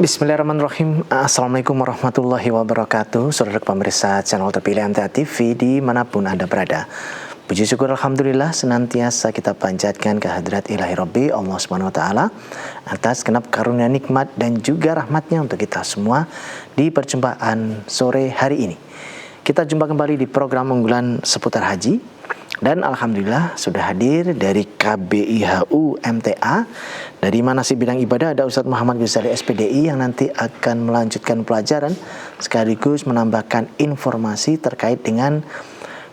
Bismillahirrahmanirrahim. Assalamualaikum warahmatullahi wabarakatuh. Saudara pemirsa channel terpilih MTA TV dimanapun Anda berada. Puji syukur Alhamdulillah senantiasa kita panjatkan kehadirat ilahi Rabbi Allah Subhanahu Wa Taala atas genap karunia nikmat dan juga rahmatnya untuk kita semua di perjumpaan sore hari ini. Kita jumpa kembali di program unggulan seputar haji. Dan Alhamdulillah sudah hadir dari KBIHU MTA. Dari Manasik Bidang Ibadah ada Ustadz Muhammad Ghazali SPDI yang nanti akan melanjutkan pelajaran sekaligus menambahkan informasi terkait dengan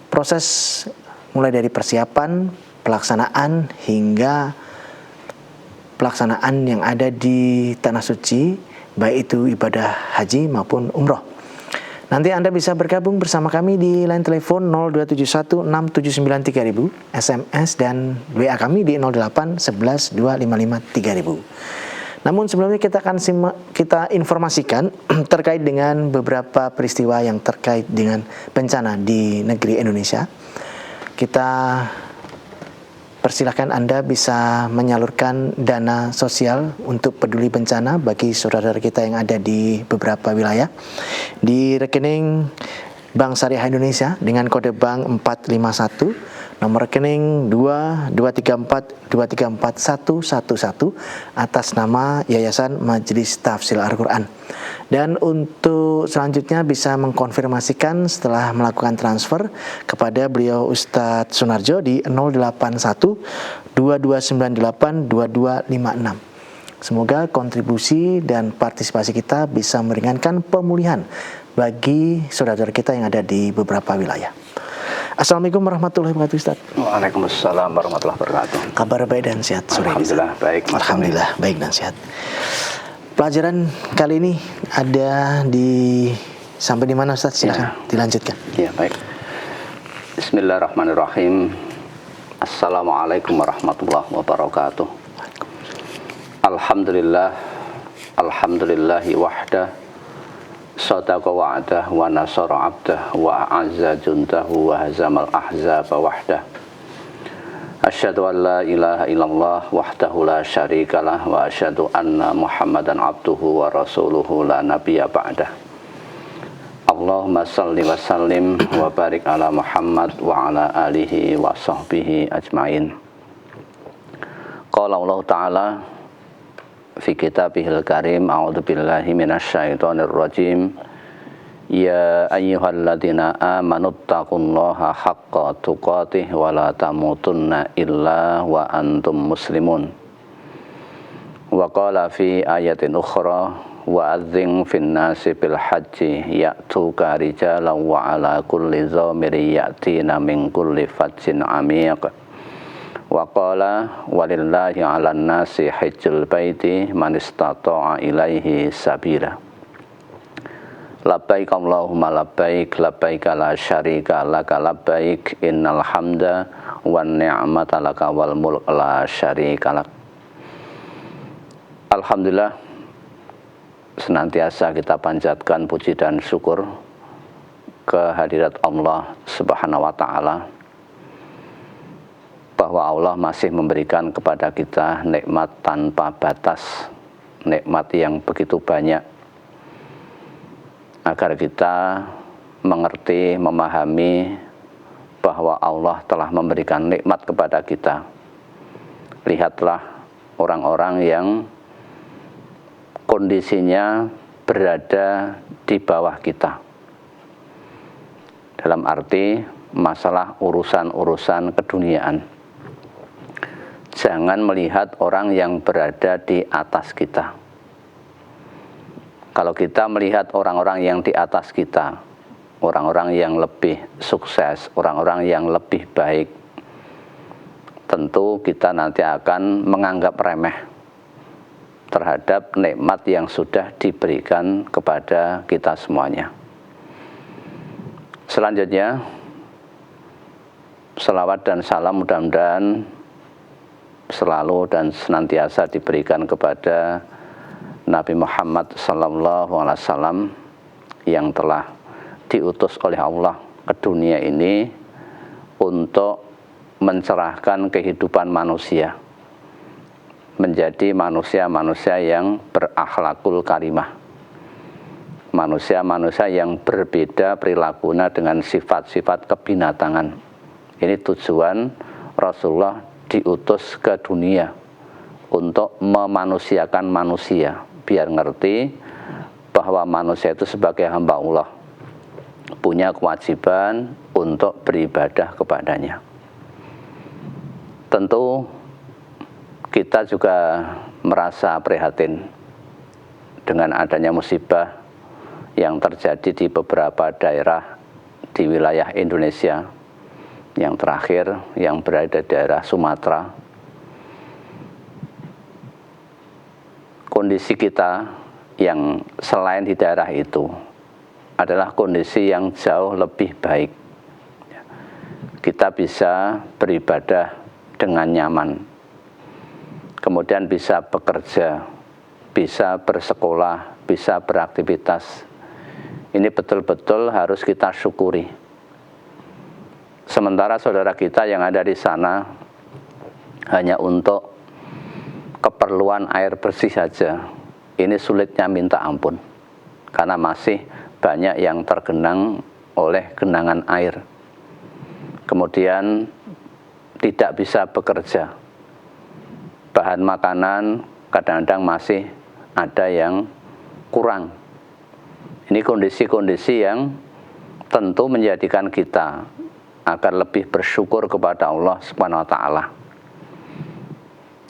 proses mulai dari persiapan, pelaksanaan hingga pelaksanaan yang ada di Tanah Suci, baik itu ibadah haji maupun umroh. Nanti Anda bisa bergabung bersama kami di line telepon 02716793.000, SMS dan WA kami di 08112553.000. Namun sebelumnya kita akan kita informasikan terkait dengan beberapa peristiwa yang terkait dengan bencana di negeri Indonesia. Kita persilahkan Anda bisa menyalurkan dana sosial untuk peduli bencana bagi saudara kita yang ada di beberapa wilayah di rekening Bank Syariah Indonesia dengan kode bank 451, nomor rekening 22342341111 atas nama Yayasan Majelis Tafsir Al-Quran. Dan untuk selanjutnya bisa mengkonfirmasikan setelah melakukan transfer kepada beliau Ustadz Sunarjo di 081 2298 2256. Semoga kontribusi dan partisipasi kita bisa meringankan pemulihan bagi saudara kita yang ada di beberapa wilayah. Assalamualaikum warahmatullahi wabarakatuh, Ustaz. Waalaikumsalam warahmatullahi wabarakatuh. Kabar baik dan sehat sore ini. Alhamdulillah baik. Alhamdulillah baik dan sehat. Pelajaran kali ini ada sampai di mana, Ustaz? Silakan dilanjutkan. Ya, baik. Bismillahirrahmanirrahim. Assalamualaikum warahmatullahi wabarakatuh. Alhamdulillahi wahdah. Sadaqa wa'dah wa nasara 'abdah wa a'azza jundahu wa hazamal ahzaba wahdah. Asyhadu an la ilaha illallah wahdahu la syarikalah wa asyhadu anna Muhammadan abduhu wa rasuluhu la nabiyya ba'dah. Allahumma salli wa sallim wa barik ala Muhammad wa ala alihi wa sahbihi ajmain. Qala Allah Ta'ala fi kitabihil karim, a'udzu billahi minasyaitonir rajim. Ya ayyuhalladzina amanu taqullaha haqqa tuqatih wa la tamutunna illa wa antum muslimun. Wa qala fi ayatin ukhra wa adzin fin nasi bil haji ya'tuka rijalan wa ala kulli dhamiri ya'tina min kulli fajjin amiq. Wa qala walillahi 'alan nasi hajjul baiti man istata'a ilaihi sabila. Labbaik Allahumma labbaik, labbaik la syarika laka labbaik, innal hamda wan ni'mata laka wal mulk la syarika lak. Alhamdulillah, senantiasa kita panjatkan puji dan syukur kehadirat Allah Subhanahu wa Ta'ala, bahwa Allah masih memberikan kepada kita nikmat tanpa batas, nikmat yang begitu banyak, agar kita mengerti, memahami bahwa Allah telah memberikan nikmat kepada kita. Lihatlah orang-orang yang kondisinya berada di bawah kita, dalam arti masalah urusan-urusan keduniaan. Jangan melihat orang yang berada di atas kita. Kalau kita melihat orang-orang yang di atas kita, orang-orang yang lebih sukses, orang-orang yang lebih baik, tentu kita nanti akan menganggap remeh terhadap nikmat yang sudah diberikan kepada kita semuanya. Selanjutnya, selawat dan salam mudah-mudahan selalu dan senantiasa diberikan kepada Nabi Muhammad SAW yang telah diutus oleh Allah ke dunia ini untuk mencerahkan kehidupan manusia, menjadi manusia-manusia yang berakhlakul karimah, manusia-manusia yang berbeda perilakunya dengan sifat-sifat kebinatangan. Ini tujuan Rasulullah diutus ke dunia untuk memanusiakan manusia, biar ngerti bahwa manusia itu sebagai hamba Allah punya kewajiban untuk beribadah kepadanya. Tentu kita juga merasa prihatin dengan adanya musibah yang terjadi di beberapa daerah di wilayah Indonesia. Yang terakhir yang berada di daerah Sumatera. Kondisi kita yang selain di daerah itu adalah kondisi yang jauh lebih baik. Kita bisa beribadah dengan nyaman, kemudian bisa bekerja, bisa bersekolah, bisa beraktivitas. Ini betul-betul harus kita syukuri. Sementara saudara kita yang ada di sana hanya untuk keperluan air bersih saja, ini sulitnya minta ampun, karena masih banyak yang tergenang oleh genangan air. Kemudian tidak bisa bekerja, bahan makanan kadang-kadang masih ada yang kurang. Ini kondisi-kondisi yang tentu menjadikan kita agar lebih bersyukur kepada Allah Subhanahu wa taala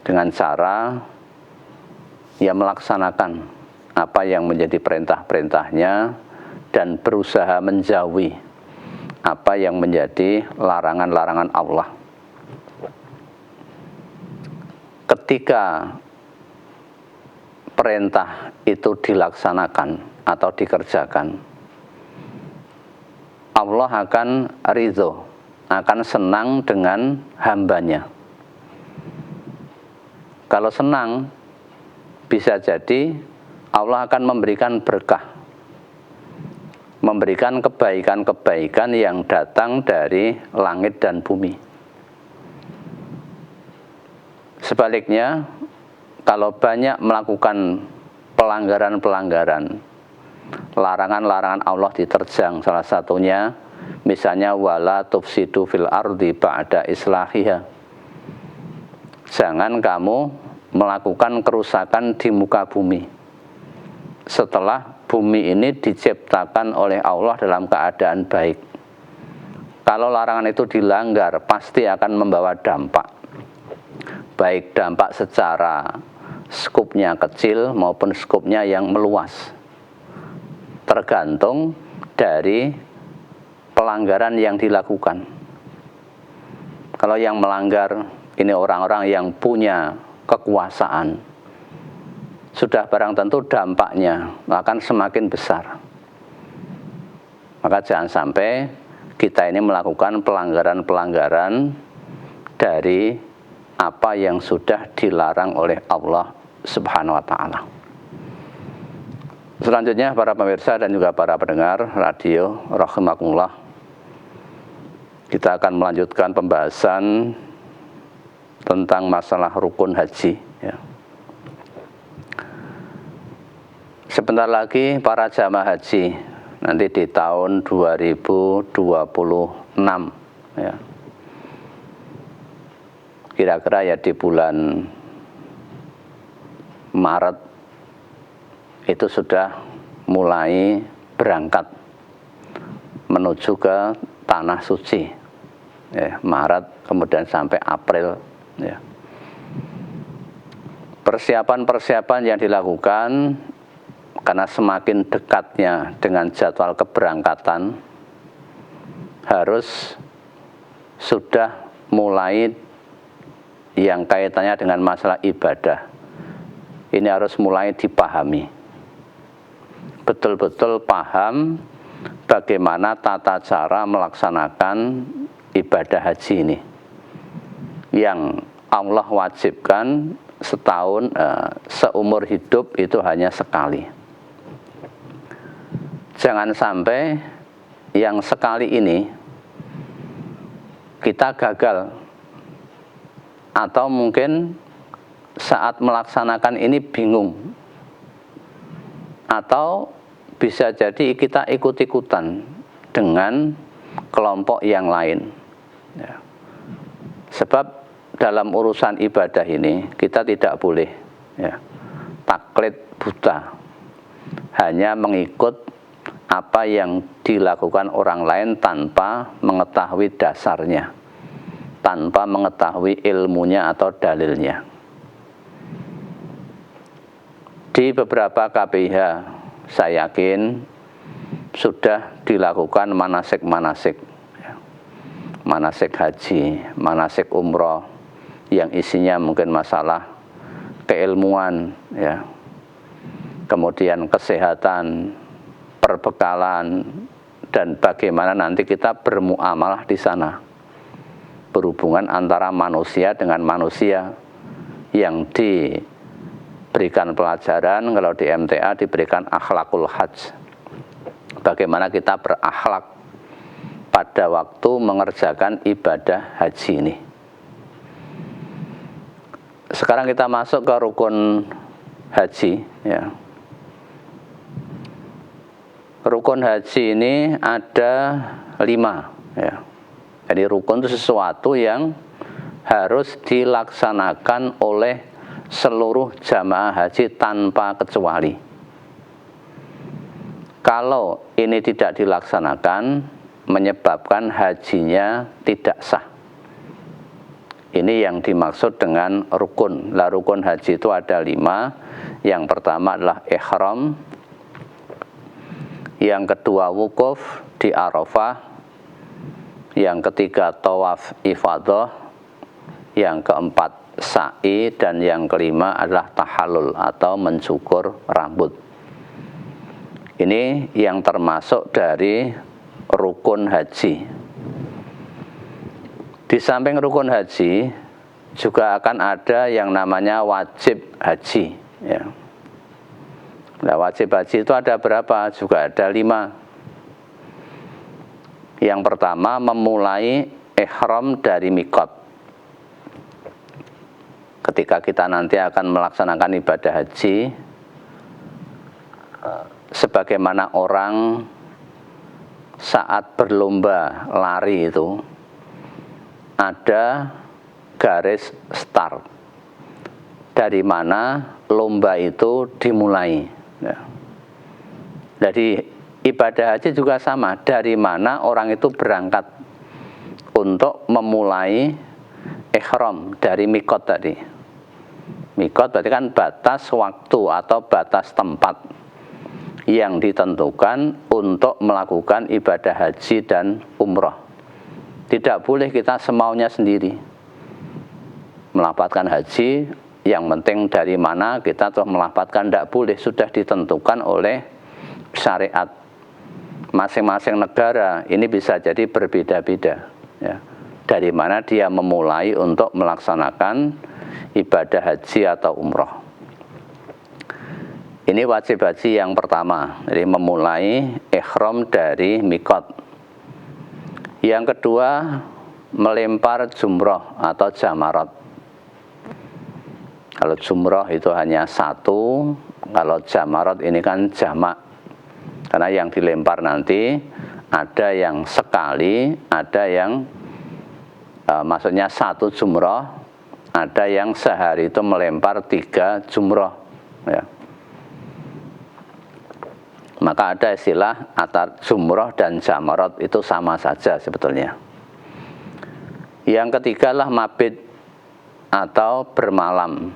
dengan cara ya melaksanakan apa yang menjadi perintah-perintahnya dan berusaha menjauhi apa yang menjadi larangan-larangan Allah. Ketika perintah itu dilaksanakan atau dikerjakan, Allah akan ridho, akan senang dengan hambanya. Kalau senang, bisa jadi Allah akan memberikan berkah, memberikan kebaikan-kebaikan yang datang dari langit dan bumi. Sebaliknya, kalau banyak melakukan pelanggaran-pelanggaran, larangan-larangan Allah diterjang, salah satunya misalnya wala tufsidu fil ardi ba'da islahiha. Jangan kamu melakukan kerusakan di muka bumi setelah bumi ini diciptakan oleh Allah dalam keadaan baik. Kalau larangan itu dilanggar, pasti akan membawa dampak, baik dampak secara skupnya kecil maupun skupnya yang meluas, tergantung dari pelanggaran yang dilakukan. Kalau yang melanggar ini orang-orang yang punya kekuasaan, sudah barang tentu dampaknya akan semakin besar. Maka jangan sampai kita ini melakukan pelanggaran-pelanggaran dari apa yang sudah dilarang oleh Allah Subhanahu wa taala. Selanjutnya para pemirsa dan juga para pendengar radio rahimakumullah, kita akan melanjutkan pembahasan tentang masalah rukun haji ya. Sebentar lagi para jamaah haji nanti di tahun 2026 ya. Kira-kira ya di bulan Maret itu sudah mulai berangkat menuju ke tanah suci ya, Maret kemudian sampai April ya. Persiapan-persiapan yang dilakukan karena semakin dekatnya dengan jadwal keberangkatan harus sudah mulai yang kaitannya dengan masalah ibadah ini harus mulai dipahami, betul-betul paham bagaimana tata cara melaksanakan ibadah haji ini yang Allah wajibkan setahun, seumur hidup itu hanya sekali. Jangan sampai yang sekali ini kita gagal, atau mungkin saat melaksanakan ini bingung, atau bisa jadi kita ikut-ikutan dengan kelompok yang lain. Ya. Sebab dalam urusan ibadah ini kita tidak boleh taklid buta, hanya mengikut apa yang dilakukan orang lain tanpa mengetahui dasarnya, tanpa mengetahui ilmunya atau dalilnya. Di beberapa KPIH saya yakin sudah dilakukan manasik-manasik, manasik haji, manasik umroh, yang isinya mungkin masalah keilmuan, ya, kemudian kesehatan, perbekalan, dan bagaimana nanti kita bermuamalah di sana, berhubungan antara manusia dengan manusia, yang diberikan pelajaran kalau di MTA diberikan akhlakul hajj, bagaimana kita berakhlak pada waktu mengerjakan ibadah haji ini. Sekarang kita masuk ke rukun haji, ya. Rukun haji ini ada 5, ya. Jadi rukun itu sesuatu yang harus dilaksanakan oleh seluruh jamaah haji tanpa kecuali. Kalau ini tidak dilaksanakan, menyebabkan hajinya tidak sah. Ini yang dimaksud dengan rukun. Lah, rukun haji itu ada 5. Yang pertama adalah ihram, yang kedua wukuf di Arafah, yang ketiga tawaf ifadah, yang keempat sa'i, dan yang kelima adalah tahallul atau mencukur rambut. Ini yang termasuk dari rukun haji. Di samping rukun haji juga akan ada yang namanya wajib haji, ya. Nah, wajib haji itu ada berapa? Juga ada 5. Yang pertama, memulai ihram dari mikot. Ketika kita nanti akan melaksanakan ibadah haji, sebagaimana orang saat berlomba lari itu ada garis start, dari mana lomba itu dimulai, ya. Jadi ibadah haji juga sama, dari mana orang itu berangkat untuk memulai ihram dari mikot tadi. Mikot berarti kan batas waktu atau batas tempat yang ditentukan untuk melakukan ibadah haji dan umroh. Tidak boleh kita semaunya sendiri melafadzkan haji, yang penting dari mana kita tuh melafadzkan, tidak boleh, sudah ditentukan oleh syariat. Masing-masing negara ini bisa jadi berbeda-beda, ya, dari mana dia memulai untuk melaksanakan ibadah haji atau umroh. Ini wajib haji yang pertama, jadi memulai ihram dari mikot. Yang kedua, melempar jumroh atau jamarot. Kalau jumroh itu hanya 1, kalau jamarot ini kan jamak. Karena yang dilempar nanti ada yang sekali, ada yang maksudnya 1 jumroh, ada yang sehari itu melempar 3 jumroh, ya. Maka ada istilah antara jumroh dan jamarot itu sama saja sebetulnya. Yang ketiga lah mabit atau bermalam,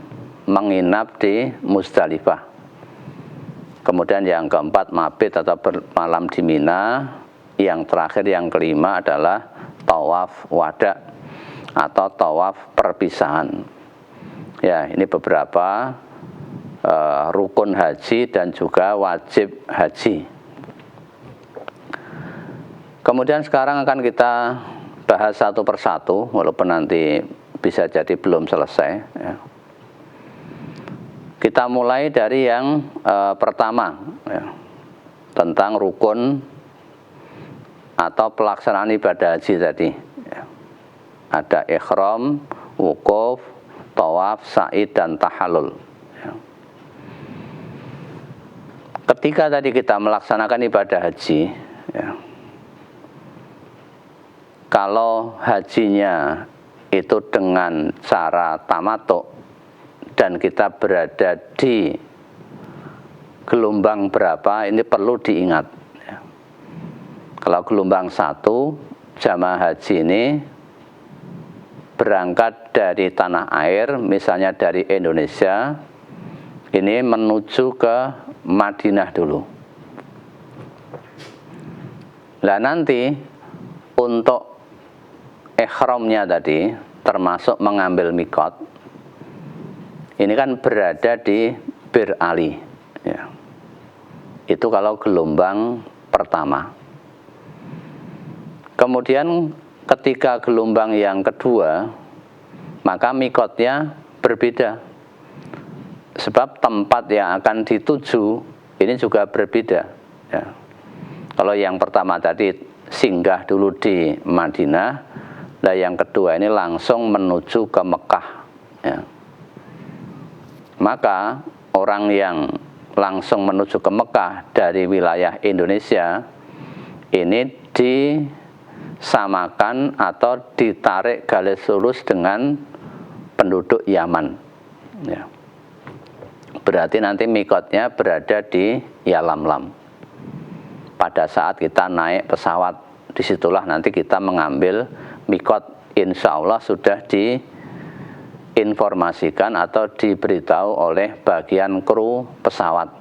menginap di Muzdalifah. Kemudian yang keempat mabit atau bermalam di Mina. Yang terakhir yang kelima adalah tawaf wada atau tawaf perpisahan. Ya, ini beberapa rukun haji dan juga wajib haji. Kemudian sekarang akan kita bahas satu persatu, walaupun nanti bisa jadi belum selesai, ya. Kita mulai dari yang pertama, ya, tentang rukun atau pelaksanaan ibadah haji tadi, ya. Ada ihram, wukuf, tawaf, sa'i, dan tahallul. Ya. Ketika tadi kita melaksanakan ibadah haji, ya, kalau hajinya itu dengan cara tamattu dan kita berada di gelombang berapa, ini perlu diingat. Ya. Kalau gelombang 1, jamaah haji ini berangkat dari tanah air, misalnya dari Indonesia, ini menuju ke Madinah dulu. Nah nanti untuk ihramnya tadi, termasuk mengambil mikot, ini kan berada di Bir Ali. Ya. Itu kalau gelombang pertama. Kemudian ketika gelombang yang kedua, maka mikotnya berbeda. Sebab tempat yang akan dituju ini juga berbeda. Ya. Kalau yang pertama tadi singgah dulu di Madinah, nah yang kedua ini langsung menuju ke Mekah. Ya. Maka orang yang langsung menuju ke Mekah dari wilayah Indonesia ini disamakan atau ditarik garis lurus dengan penduduk Yaman. Ya. Berarti nanti mikotnya berada di Yalamlam. Pada saat kita naik pesawat, disitulah nanti kita mengambil mikot. Insya Allah sudah diinformasikan atau diberitahu oleh bagian kru pesawat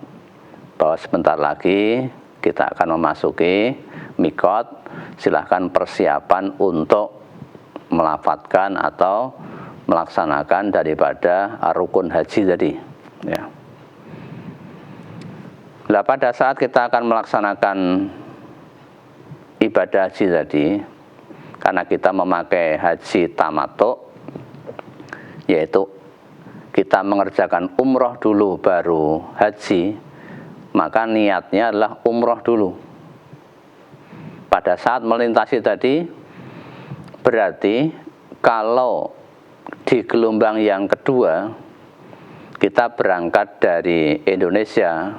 bahwa sebentar lagi kita akan memasuki mikot. Silahkan persiapan untuk melafadzkan atau melaksanakan daripada rukun haji tadi. Ya. Nah, pada saat kita akan melaksanakan ibadah haji tadi, karena kita memakai haji tamattu, yaitu kita mengerjakan umroh dulu baru haji, maka niatnya adalah umroh dulu. Pada saat melintasi tadi, berarti kalau di gelombang yang kedua kita berangkat dari Indonesia,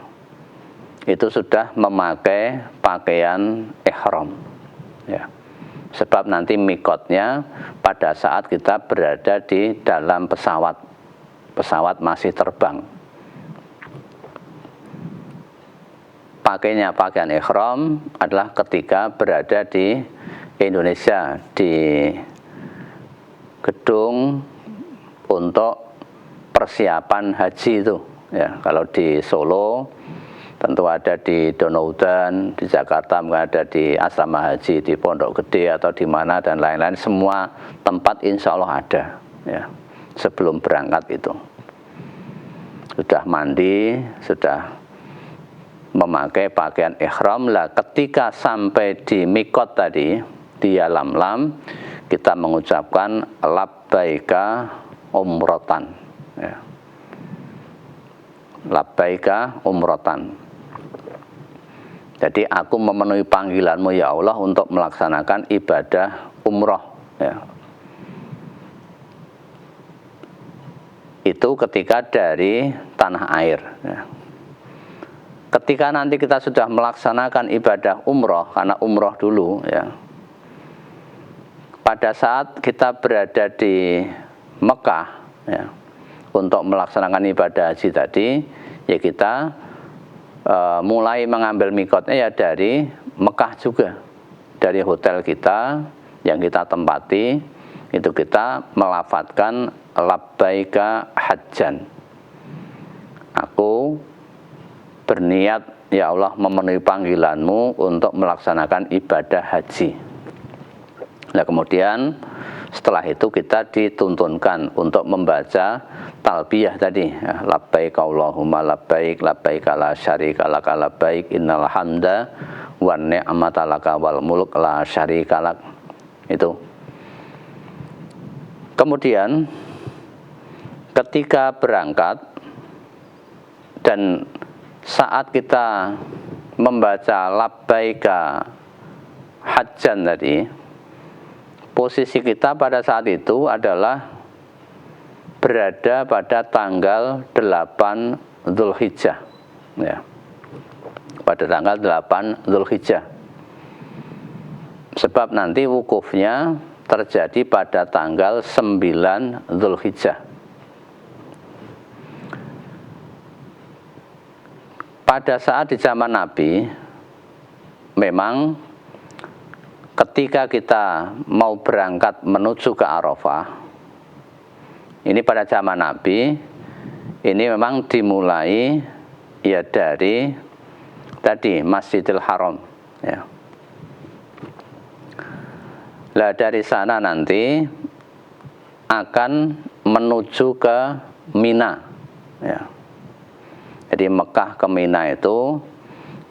itu sudah memakai pakaian ihram. Ya. Sebab nanti mikotnya pada saat kita berada di dalam pesawat, pesawat masih terbang. Pakainya pakaian ihram adalah ketika berada di Indonesia, di gedung untuk persiapan haji itu. Ya, kalau di Solo tentu ada di Donaudan, di Jakarta mungkin ada di asrama haji, di Pondok Gede atau di mana dan lain-lain. Semua tempat insya Allah ada. Ya, sebelum berangkat itu sudah mandi, sudah memakai pakaian ihram. Lah ketika sampai di mikot tadi di Yalamlam, kita mengucapkan labbaika umrotan. Ya. Labbaika umrotan. Jadi aku memenuhi panggilanmu ya Allah untuk melaksanakan ibadah umroh. Ya. Itu ketika dari tanah air. Ya. Ketika nanti kita sudah melaksanakan ibadah umroh, karena umroh dulu, ya. Pada saat kita berada di Mekah, ya, untuk melaksanakan ibadah haji tadi, ya kita mulai mengambil mikotnya ya dari Mekah juga, dari hotel kita yang kita tempati, itu kita melafadzkan labbaika hajjan. Aku berniat ya Allah memenuhi panggilanmu untuk melaksanakan ibadah haji. Nah kemudian setelah itu kita dituntunkan untuk membaca talbiyah tadi, ya, labbaik Allahumma labbaik, labbaik la syarika laka labbaik, innal hamda wan ni'mata laka wal mulk la syarika lak. Itu. Kemudian ketika berangkat dan saat kita membaca labbaika hajjan tadi, posisi kita pada saat itu adalah berada pada tanggal 8 Dzulhijjah, ya. Pada tanggal 8 Dzulhijjah. Sebab nanti wukufnya terjadi pada tanggal 9 Dzulhijjah. Pada saat di zaman Nabi, memang ketika kita mau berangkat menuju ke Arafah, ini pada zaman Nabi, ini memang dimulai ya dari tadi Masjidil Haram, ya. Lah dari sana nanti akan menuju ke Mina, ya. Jadi Mekah ke Mina itu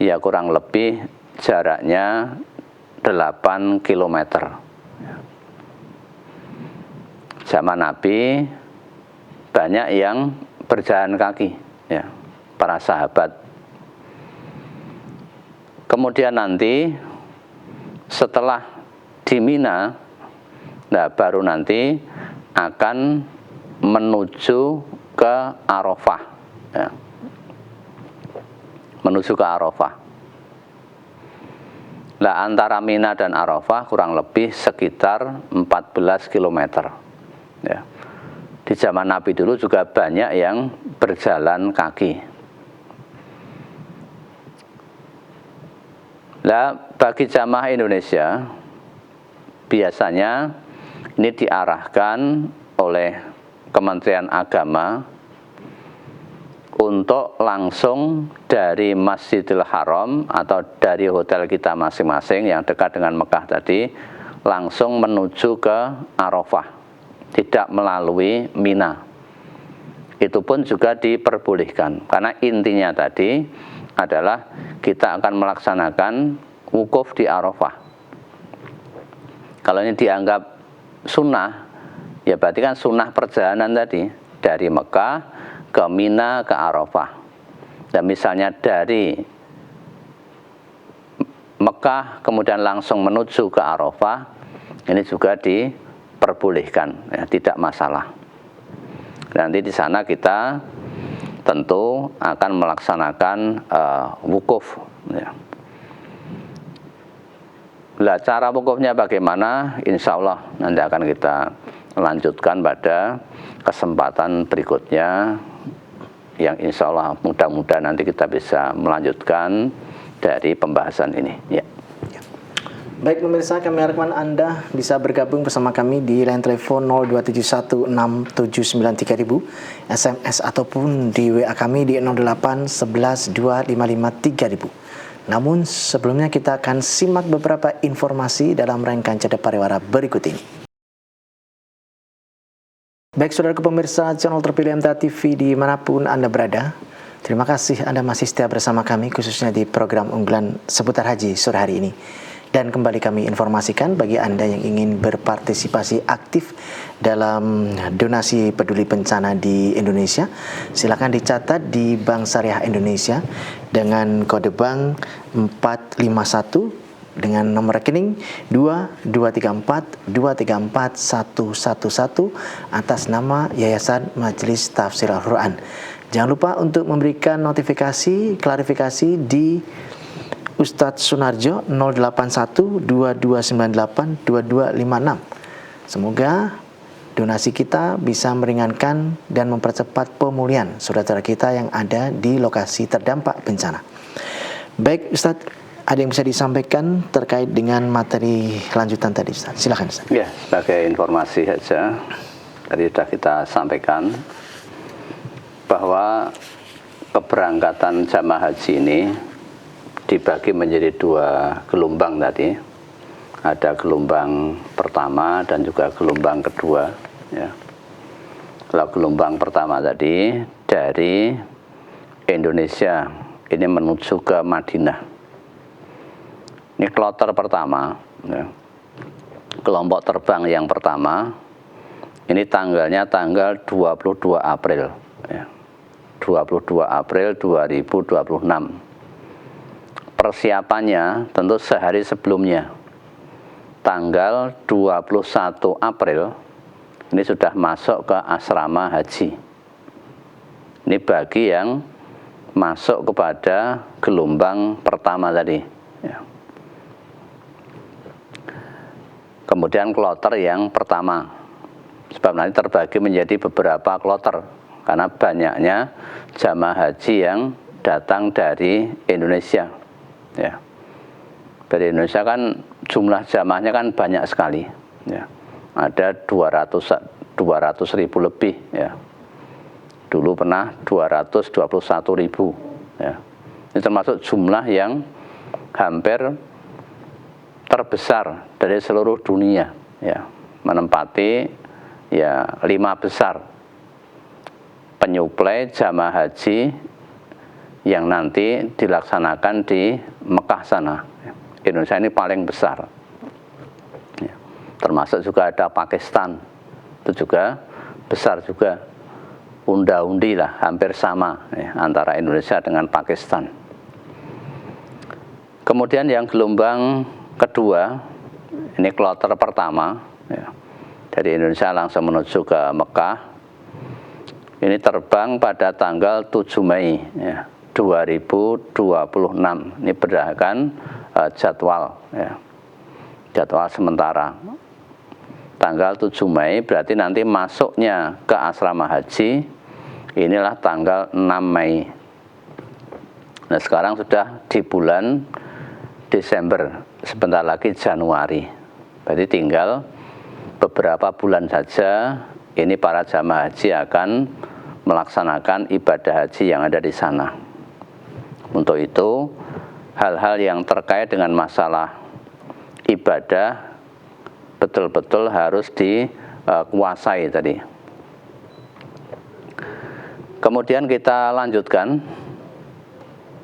ya kurang lebih jaraknya 8 km. Zaman Nabi banyak yang berjalan kaki, ya, para sahabat. Kemudian nanti setelah di Mina, nah baru nanti akan menuju ke Arafah, ya. Menuju ke Arafah. Nah, antara Mina dan Arafah kurang lebih sekitar 14 km. Ya. Di zaman Nabi dulu juga banyak yang berjalan kaki. Nah, bagi jamaah Indonesia, biasanya ini diarahkan oleh Kementerian Agama untuk langsung dari Masjidil Haram atau dari hotel kita masing-masing yang dekat dengan Mekah tadi, langsung menuju ke Arafah, tidak melalui Mina. Itu pun juga diperbolehkan, karena intinya tadi adalah kita akan melaksanakan wukuf di Arafah. Kalau ini dianggap sunnah, ya berarti kan sunnah perjalanan tadi dari Mekah ke Mina ke Arafah. Dan misalnya dari Mekah kemudian langsung menuju ke Arafah, ini juga diperbolehkan, ya, tidak masalah. Nanti di sana kita tentu akan melaksanakan wukuf, ya. Lah cara wukufnya bagaimana? Insya Allah nanti akan kita lanjutkan pada kesempatan berikutnya, yang insya Allah mudah-mudahan nanti kita bisa melanjutkan dari pembahasan ini, ya. Baik pemirsa, kami harapkan Anda bisa bergabung bersama kami di line telepon 02716793000, SMS ataupun di WA kami di 08112553.000. Namun sebelumnya kita akan simak beberapa informasi dalam rangkaian Cerdas Pariwara berikut ini. Baik saudara pemirsa channel terpilih MTA TV dimanapun Anda berada, terima kasih Anda masih setia bersama kami khususnya di program unggulan seputar haji sore hari ini. Dan kembali kami informasikan bagi Anda yang ingin berpartisipasi aktif dalam donasi peduli bencana di Indonesia, silakan dicatat di Bank Syariah Indonesia dengan kode bank 451 dengan nomor rekening 2234234111 atas nama Yayasan Majelis Tafsir Al-Quran. Jangan lupa untuk memberikan notifikasi, klarifikasi di Ustadz Sunarjo 08122982256. Semoga donasi kita bisa meringankan dan mempercepat pemulihan saudara-saudara kita yang ada di lokasi terdampak bencana. Baik Ustadz, ada yang bisa disampaikan terkait dengan materi lanjutan tadi Ustadz? Silakan Ustadz. Ya, sebagai informasi saja, tadi sudah kita sampaikan bahwa keberangkatan jamaah haji ini dibagi menjadi 2 gelombang tadi. Ada gelombang pertama dan juga gelombang kedua, ya. Kalau gelombang pertama tadi dari Indonesia ini menuju ke Madinah. Ini kloter pertama, ya. Kelompok terbang yang pertama ini tanggalnya tanggal 22 April, ya. 22 April 2026. Persiapannya tentu sehari sebelumnya, tanggal 21 April ini sudah masuk ke asrama haji. Ini bagi yang masuk kepada gelombang pertama tadi. Ya. Kemudian kloter yang pertama, sebab nanti terbagi menjadi beberapa kloter karena banyaknya jamaah haji yang datang dari Indonesia. Ya. Dari Indonesia kan jumlah jamaahnya kan banyak sekali. Ya. Ada 200 ribu lebih. Ya. Dulu pernah 221 ribu. Ya. Ini termasuk jumlah yang hampir terbesar dari seluruh dunia, ya, menempati ya 5 besar penyuplai jamaah haji yang nanti dilaksanakan di Mekah sana. Indonesia ini paling besar, ya. Termasuk juga ada Pakistan, itu juga besar juga, unda-undi lah, hampir sama, ya, antara Indonesia dengan Pakistan. Kemudian yang gelombang kedua, ini kloter pertama, ya, dari Indonesia langsung menuju ke Mekah. Ini terbang pada tanggal 7 Mei ya, 2026. Ini berdasarkan jadwal, ya, jadwal sementara. Tanggal 7 Mei berarti nanti masuknya ke asrama haji inilah tanggal 6 Mei. Nah, sekarang sudah di bulan Desember, sebentar lagi Januari. Berarti tinggal beberapa bulan saja ini para jamaah haji akan melaksanakan ibadah haji yang ada di sana. Untuk itu, hal-hal yang terkait dengan masalah ibadah betul-betul harus dikuasai tadi. Kemudian kita lanjutkan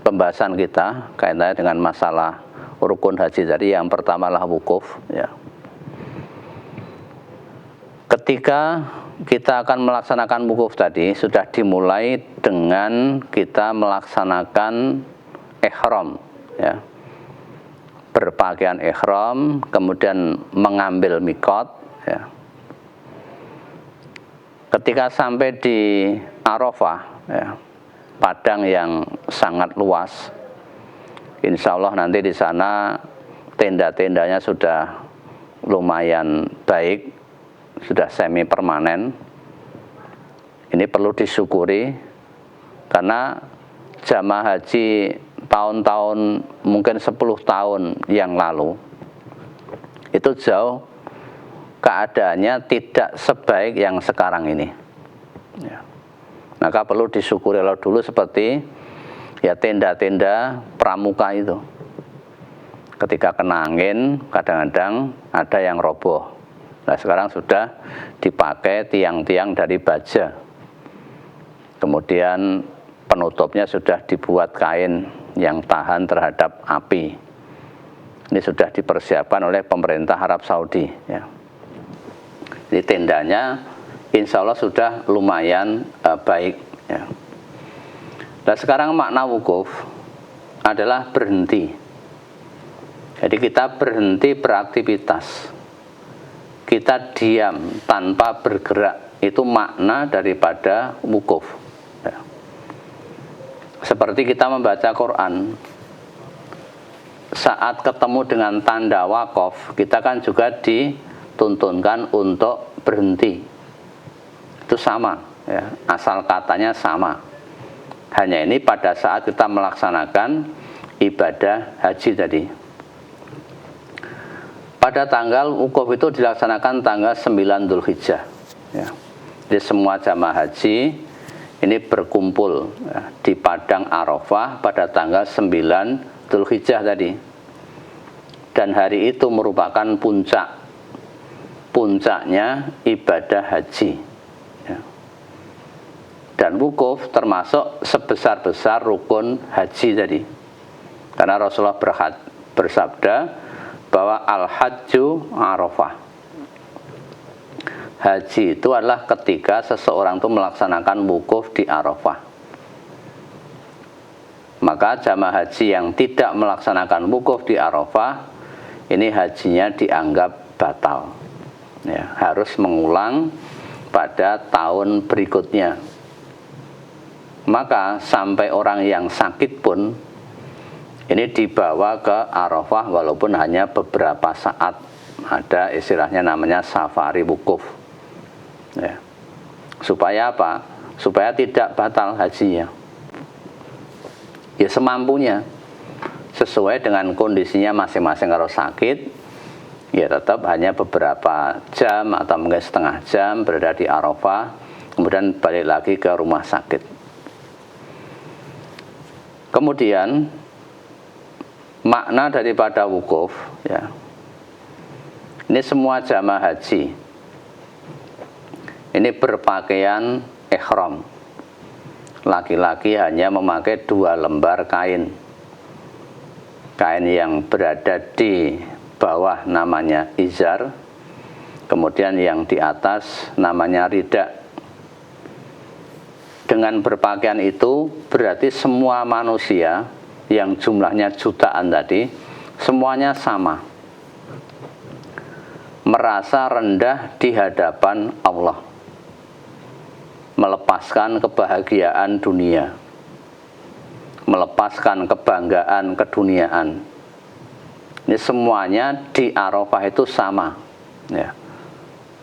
pembahasan kita kaitannya dengan masalah rukun haji tadi. Yang pertama adalah wukuf, ya. Ketika kita akan melaksanakan wukuf tadi sudah dimulai dengan kita melaksanakan ihram, ya. Berpakaian ihram, kemudian mengambil mikot, ya. Ketika sampai di Arafah, ya, padang yang sangat luas, insya Allah nanti di sana tenda-tendanya sudah lumayan baik, sudah semi permanen. Ini perlu disyukuri karena jamaah haji tahun-tahun mungkin 10 tahun yang lalu itu jauh keadaannya tidak sebaik yang sekarang ini, ya. Maka perlu disyukuri. Kalau dulu seperti ya tenda-tenda pramuka itu, ketika kena angin kadang-kadang ada yang roboh. Nah, sekarang sudah dipakai tiang-tiang dari baja, kemudian penutupnya sudah dibuat kain yang tahan terhadap api. Ini sudah dipersiapkan oleh pemerintah Arab Saudi, ya. Jadi tendanya insya Allah sudah lumayan baik, ya. Nah, sekarang makna wukuf adalah berhenti. Jadi kita berhenti beraktivitas, kita diam tanpa bergerak. Itu makna daripada wukuf, ya. Seperti kita membaca Quran, saat ketemu dengan tanda wakaf, kita kan juga dituntunkan untuk berhenti. Itu sama, ya, asal katanya sama. Hanya ini pada saat kita melaksanakan ibadah haji tadi. Pada tanggal wukuf itu dilaksanakan tanggal 9 Dzulhijjah, ya. Jadi semua jamaah haji ini berkumpul, ya, di padang Arafah pada tanggal 9 Dzulhijjah tadi. Dan hari itu merupakan puncaknya ibadah haji, ya. Dan wukuf termasuk sebesar-besar rukun haji tadi. Karena Rasulullah bersabda bahwa al-hajju Arafah. Haji itu adalah ketika seseorang itu melaksanakan wukuf di Arafah. Maka jamaah haji yang tidak melaksanakan wukuf di Arafah, ini hajinya dianggap batal, ya, harus mengulang pada tahun berikutnya. Maka sampai orang yang sakit pun ini dibawa ke Arafah walaupun hanya beberapa saat. Ada istilahnya namanya safari wukuf. Ya. Supaya apa? Supaya tidak batal hajinya. Ya semampunya, sesuai dengan kondisinya masing-masing. Kalau sakit, ya tetap hanya beberapa jam atau mungkin setengah jam berada di Arafah, kemudian balik lagi ke rumah sakit. Kemudian makna daripada wukuf, ya, ini semua jamaah haji ini berpakaian ihram. Laki-laki hanya memakai 2 lembar kain. Kain yang berada di bawah namanya izar, kemudian yang di atas namanya rida. Dengan berpakaian itu berarti semua manusia yang jumlahnya jutaan tadi semuanya sama, merasa rendah di hadapan Allah, melepaskan kebahagiaan dunia, melepaskan kebanggaan keduniaan. Ini semuanya di Arafah itu sama, ya.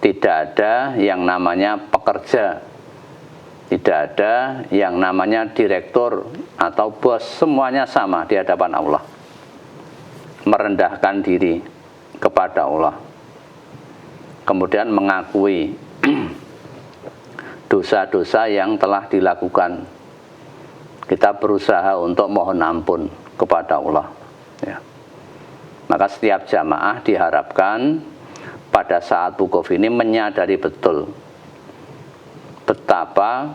Tidak ada yang namanya pekerja, tidak ada yang namanya direktur atau bos, semuanya sama di hadapan Allah, merendahkan diri kepada Allah, kemudian mengakui dosa-dosa yang telah dilakukan. Kita berusaha untuk mohon ampun kepada Allah, ya. Maka setiap jamaah diharapkan pada saat wukuf ini menyadari betul betapa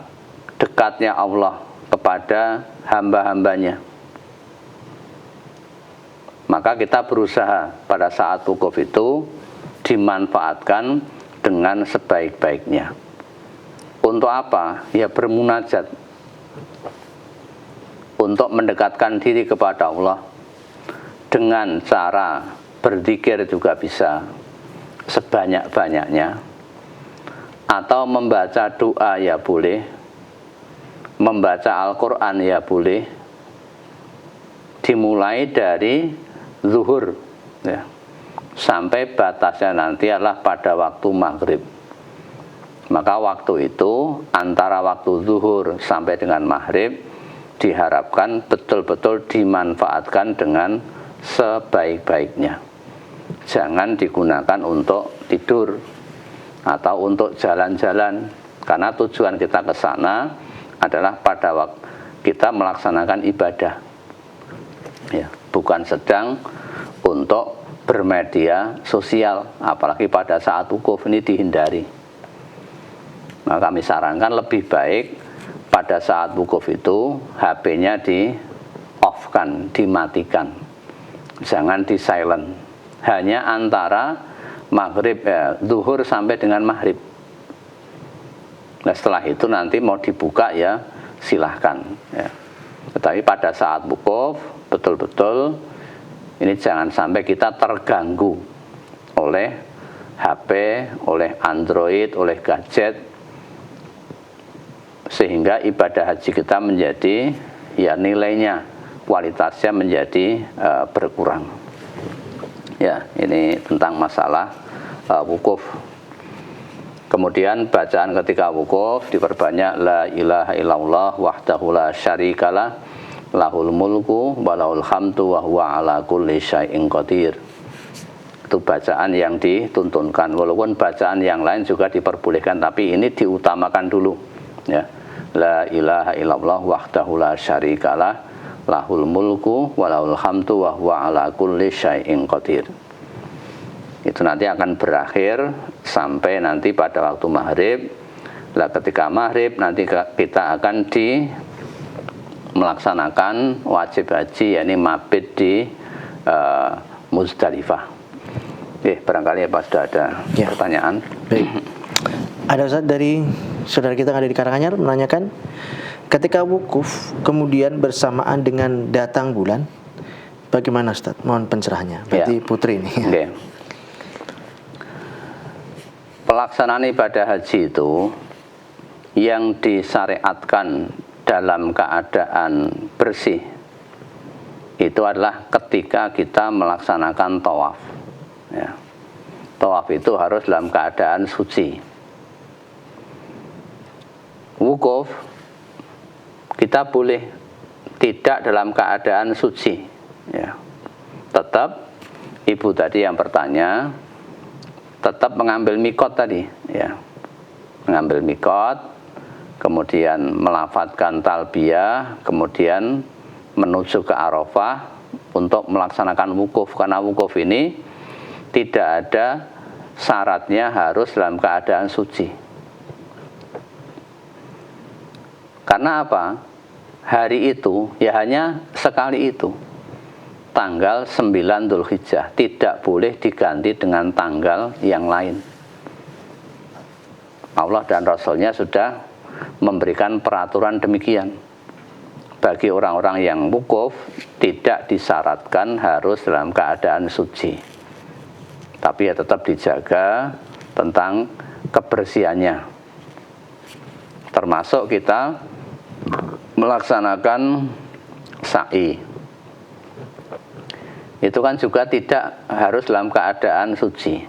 dekatnya Allah kepada hamba-hambanya. Maka kita berusaha pada saat wukuf itu dimanfaatkan dengan sebaik-baiknya. Untuk apa? Ya bermunajat, untuk mendekatkan diri kepada Allah dengan cara berzikir juga bisa sebanyak-banyaknya, atau membaca doa ya boleh, membaca Al-Quran ya boleh, dimulai dari zuhur, ya, sampai batasnya nanti adalah pada waktu maghrib. Maka waktu itu antara waktu zuhur sampai dengan maghrib diharapkan betul-betul dimanfaatkan dengan sebaik-baiknya. Jangan digunakan untuk tidur atau untuk jalan-jalan, karena tujuan kita ke sana adalah pada waktu kita melaksanakan ibadah, ya, bukan sedang untuk bermedia sosial, apalagi pada saat wukuf ini dihindari. Maka kami sarankan lebih baik pada saat wukuf itu HP-nya di off-kan, dimatikan, jangan di silent, hanya antara maghrib, zuhur sampai dengan maghrib. Nah setelah itu nanti mau dibuka ya silahkan, ya. Tetapi pada saat wukuf betul-betul ini jangan sampai kita terganggu oleh HP, oleh Android, oleh gadget, sehingga ibadah haji kita menjadi, ya, nilainya, kualitasnya menjadi berkurang. Ya, ini tentang masalah wukuf. Kemudian bacaan ketika wukuf diperbanyak la ilaha illallah wahdahu la syarikalah lahul mulku wa lahul hamdu wa huwa ala kulli syai'in qadir. Itu bacaan yang dituntunkan. Walaupun bacaan yang lain juga diperbolehkan, tapi ini diutamakan dulu, ya. La ilaha illallah wahdahu la syarikalah lahul mulku wa lahul hamdu wa huwa ala kulli syai'in qadir. Itu nanti akan berakhir sampai nanti pada waktu maghrib. Lah ketika maghrib nanti kita akan melaksanakan wajib haji, yakni mabit di Muzdalifah. Barangkali Pak sudah ada pertanyaan. Baik. Ada Ustaz dari saudara kita yang ada di Karanganyar menanyakan, ketika wukuf kemudian bersamaan dengan datang bulan, bagaimana Ustaz? Mohon pencerahannya. Berarti putri ini. Okay. pelaksanaan ibadah haji itu yang disyariatkan dalam keadaan bersih itu adalah ketika kita melaksanakan tawaf. Ya. Tawaf itu harus dalam keadaan suci. Wukuf kita boleh tidak dalam keadaan suci. Ya. Tetap ibu tadi yang bertanya, tetap mengambil mikot tadi, ya, mengambil mikot, kemudian melafadzkan talbiyah, kemudian menuju ke Arafah untuk melaksanakan wukuf. Karena wukuf ini tidak ada syaratnya harus dalam keadaan suci. Karena apa? Hari itu ya hanya sekali itu, tanggal 9 Dzulhijjah, tidak boleh diganti dengan tanggal yang lain. Allah dan Rasulnya sudah memberikan peraturan demikian. Bagi orang-orang yang wukuf tidak disyaratkan harus dalam keadaan suci, tapi ya tetap dijaga tentang kebersihannya, termasuk kita melaksanakan sa'i. Itu kan juga tidak harus dalam keadaan suci.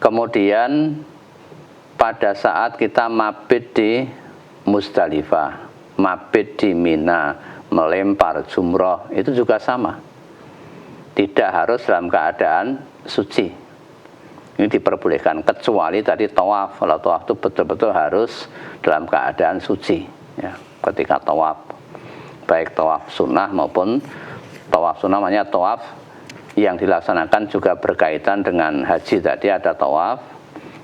Kemudian pada saat kita mabit di Musdalifah, mabit di Mina, melempar jumroh, itu juga sama. Tidak harus dalam keadaan suci. Ini diperbolehkan, kecuali tadi tawaf. Kalau tawaf itu betul-betul harus dalam keadaan suci. Ya, ketika tawaf, baik tawaf sunnah maupun tawaf sunnah, namanya tawaf yang dilaksanakan juga berkaitan dengan haji. Tadi ada tawaf,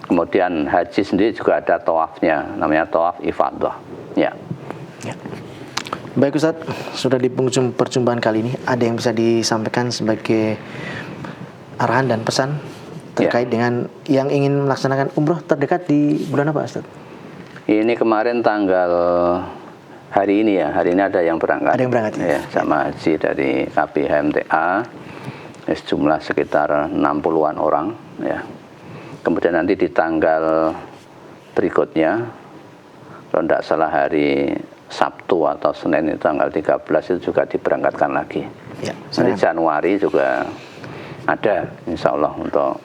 kemudian haji sendiri juga ada tawafnya, namanya tawaf ifadah. Ya. Ya. Baik Ustadz, sudah di penghujung perjumpaan kali ini, ada yang bisa disampaikan sebagai arahan dan pesan terkait dengan yang ingin melaksanakan umroh terdekat di bulan apa Ustadz? Ini kemarin tanggal hari ini ya, hari ini ada yang berangkat. Ada yang berangkat ya, sama haji dari KPHMTA, jumlah sekitar 60-an orang ya. Kemudian nanti di tanggal berikutnya, kalau tidak salah hari Sabtu atau Senin itu tanggal 13 itu juga diberangkatkan lagi. Ya, nanti Januari juga ada insya Allah untuk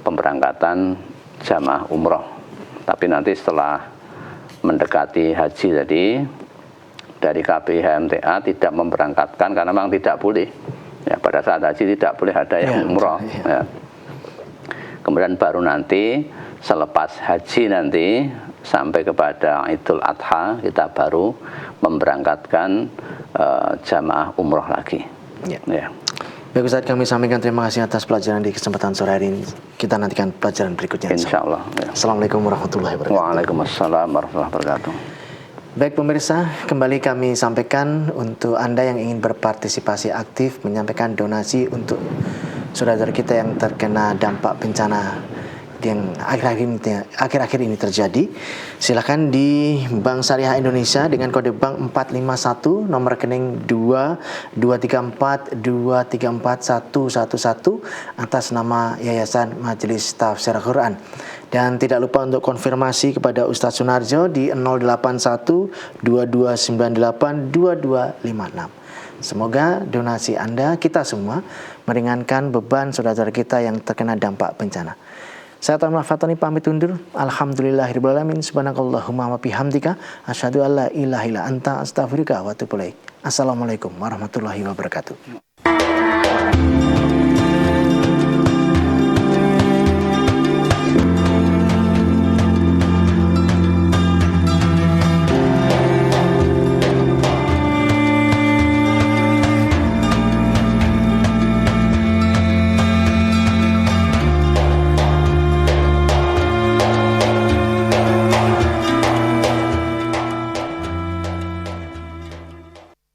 pemberangkatan jamaah umroh. Tapi nanti setelah mendekati haji tadi, dari KPHMTA tidak memberangkatkan karena memang tidak boleh. Ya, pada saat haji tidak boleh ada yang umroh. Ya. Kemudian baru nanti selepas haji nanti sampai kepada Idul Adha kita baru memberangkatkan jamaah umroh lagi. Ya. Ya. Baik Ustadz, kami sampaikan terima kasih atas pelajaran di kesempatan sore hari ini. Kita nantikan pelajaran berikutnya. Insya Allah. Ya. Assalamualaikum warahmatullahi wabarakatuh. Waalaikumsalam warahmatullahi wabarakatuh. Baik pemirsa, kembali kami sampaikan untuk Anda yang ingin berpartisipasi aktif menyampaikan donasi untuk saudara kita yang terkena dampak bencana yang akhir-akhir ini terjadi. Silakan di Bank Syariah Indonesia dengan kode bank 451 nomor rekening 234234111 atas nama Yayasan Majelis Tafsir Al-Quran. Dan tidak lupa untuk konfirmasi kepada Ustadz Sunarjo di 08122982256. Semoga donasi Anda, kita semua, meringankan beban saudara kita yang terkena dampak bencana. Saya Taimur Fatoni pamit undur. Alhamdulillahirrahmanirrahim. Subhanakallahumma wa bihamdika asyhadu an la ilaha illa anta astaghfiruka wa atubu ilaik. Assalamualaikum warahmatullahi wabarakatuh.